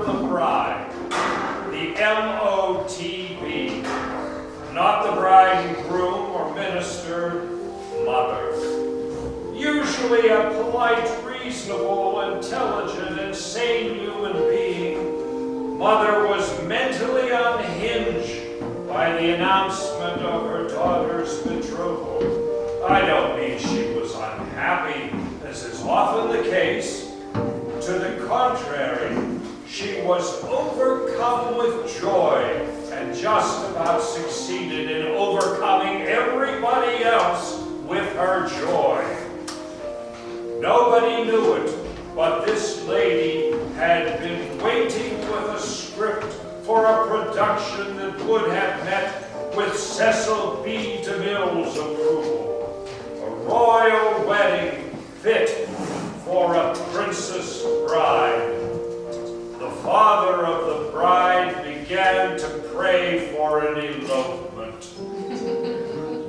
of the bride, the MOTB, not the bride and groom or minister, mother. Usually a polite, reasonable, intelligent, and sane human being, Mother was mentally unhinged by the announcement of her daughter's betrothal. I don't mean she was unhappy, as is often the case. To the contrary, she was overcome with joy and just about succeeded in overcoming everybody else with her joy. Nobody knew it, but this lady had been waiting with a script for a production that would have met with Cecil B. DeMille's approval. A royal wedding fit for a princess bride. The father of the bride began to pray for an elopement.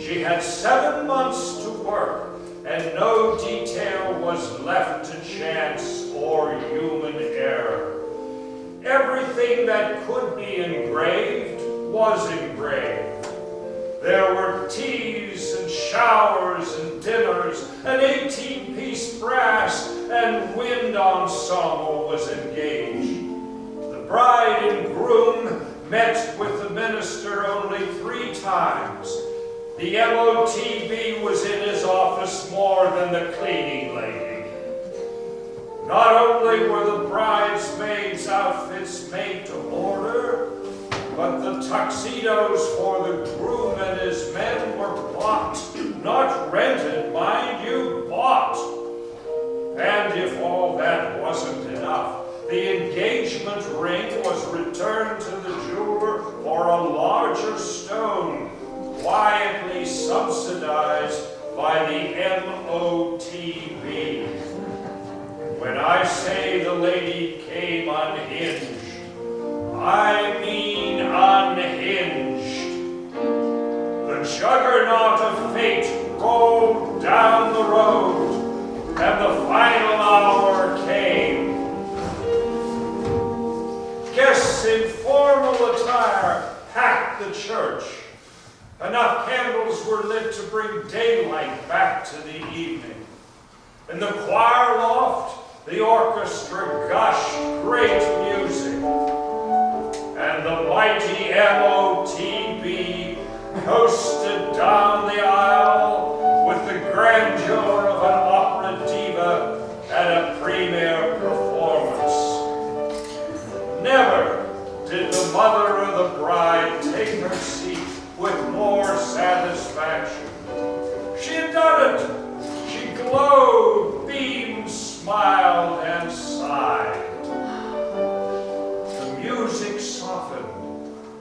She had 7 months to work, and no detail was left to chance or human error. Everything that could be engraved was engraved. There were teas and showers and dinners, an 18-piece brass and wind ensemble was engaged. The bride and groom met with the minister only 3 times. The MOTB was in his office more than the cleaning lady. Not only were the bridesmaids' outfits made to order, but the tuxedos for the groom and his men were bought, not rented, mind you, bought. And if all that wasn't enough, the engagement ring was returned to the jeweler for a larger stone, quietly subsidized by the MOTB. When I say the lady came unhinged, I mean unhinged. The juggernaut of fate rolled down the road, and the final hour came. Guests in formal attire packed the church. Enough candles were lit to bring daylight back to the evening. In the choir loft, the orchestra gushed great music. And the mighty MOTB coasted down the aisle with the grandeur of an opera diva at a premiere performance. Never did the mother of the bride take her seat with more satisfaction. She had done it. She glowed, beamed, smiled, and sighed. The music softened,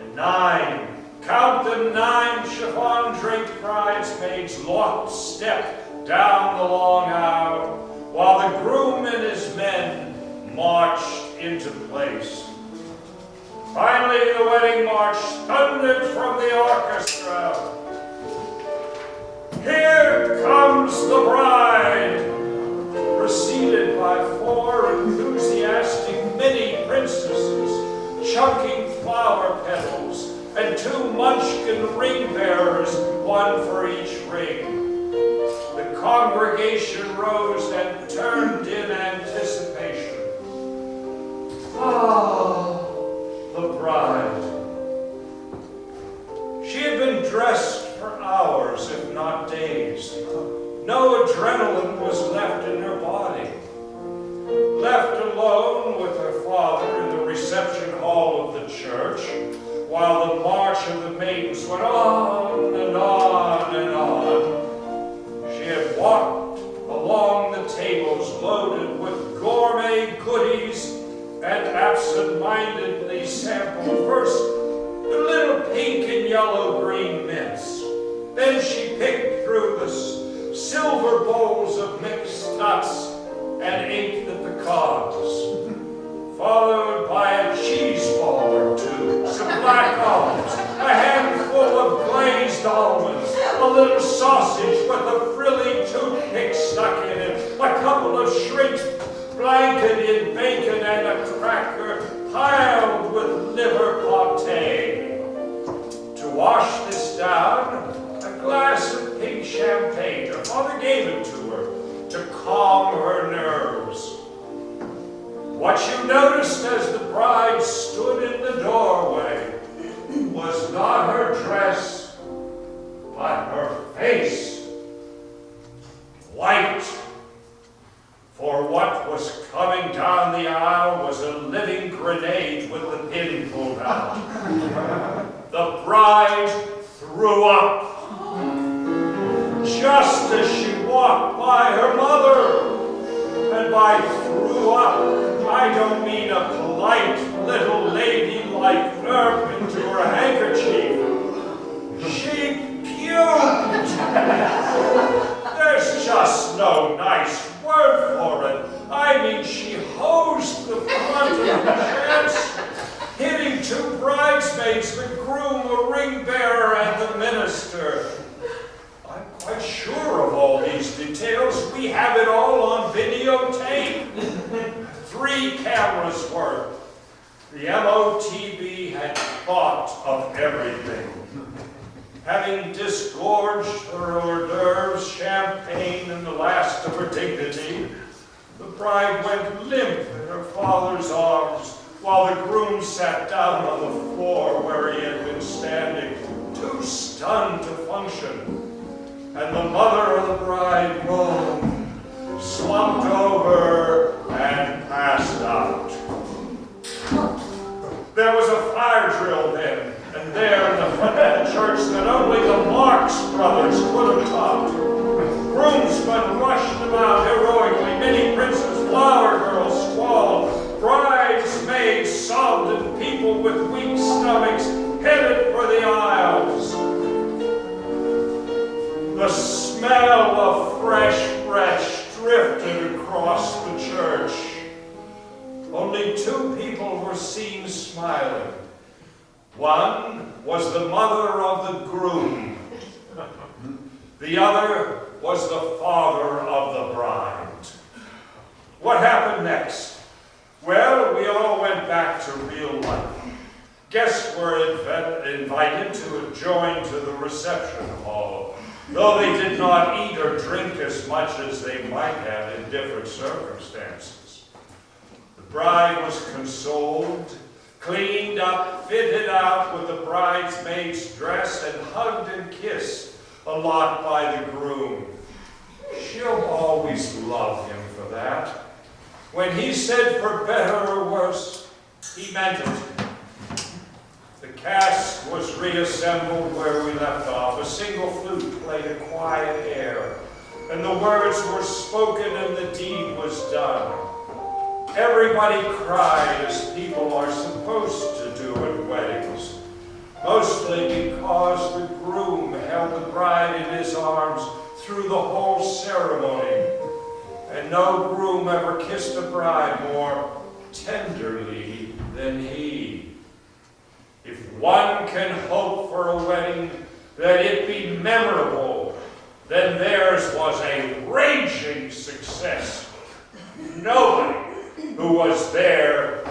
and 9, count them, 9 chiffon-draped bridesmaids locked step down the long aisle, while the groom and his men marched into place. Finally, the wedding march thundered from the orchestra. Here comes the bride, preceded by 4 enthusiastic mini princesses, chunking flower petals, and 2 munchkin ring bearers, 1 for each ring. The congregation rose and turned in anticipation. Ah, the bride. She had been dressed for hours, if not days. No adrenaline was left in her body. Left alone with her father in the reception hall of the church, while the march of the maidens went on and on and on, she had walked along the tables loaded with gourmet goodies and absent-mindedly sampled first the little pink and yellow-green mints. Then she picked through the silver bowls of mixed nuts and ate the pecans, followed by a cheese ball or 2, some black olives, a handful of glazed almonds, a little sausage with a frilly toothpick stuck in it, a couple of shrimps blanketed in bacon and a cracker, stage with the pin pulled out. The bride threw up just as she walked by her mother. And by threw up, I don't mean a polite little lady like herb into her handkerchief. She puked. There's just no nice word for it. I mean, she hosed the front of the chance, hitting two bridesmaids, the groom, a ring bearer, and the minister. I'm quite sure of all these details. We have it all on videotape. 3 cameras worth. The MOTB had thought of everything. Having disgorged her hors d'oeuvres, champagne, and the last of her dignity, the bride went limp in her father's arms, while the groom sat down on the floor where he had been standing, too stunned to function. And the mother of the bride moaned, slumped over, and passed out. There was a fire drill then, and there in the front of the church that only the Marx brothers could have topped. Groomsmen rushed about heroically, many princes, flower girls squalled, bridesmaids sobbed, and people with weak stomachs headed for the aisles. The smell of fresh breath drifted across the church. Only 2 people were seen smiling. One was the mother of the groom. The other was the father of the bride. What happened next? Well, we all went back to real life. Guests were invited to join to the reception hall, though they did not eat or drink as much as they might have in different circumstances. The bride was consoled, cleaned up, fitted out with the bridesmaid's dress, and hugged and kissed a lot by the groom. She'll always love him for that. When he said for better or worse, he meant it. The cast was reassembled where we left off. A single flute played a quiet air, and the words were spoken and the deed was done. Everybody cried as people are supposed to do at weddings, mostly because the groom held the bride in his arms through the whole ceremony, and no groom ever kissed a bride more tenderly than he. If one can hope for a wedding that it be memorable, then theirs was a raging success. Nobody who was there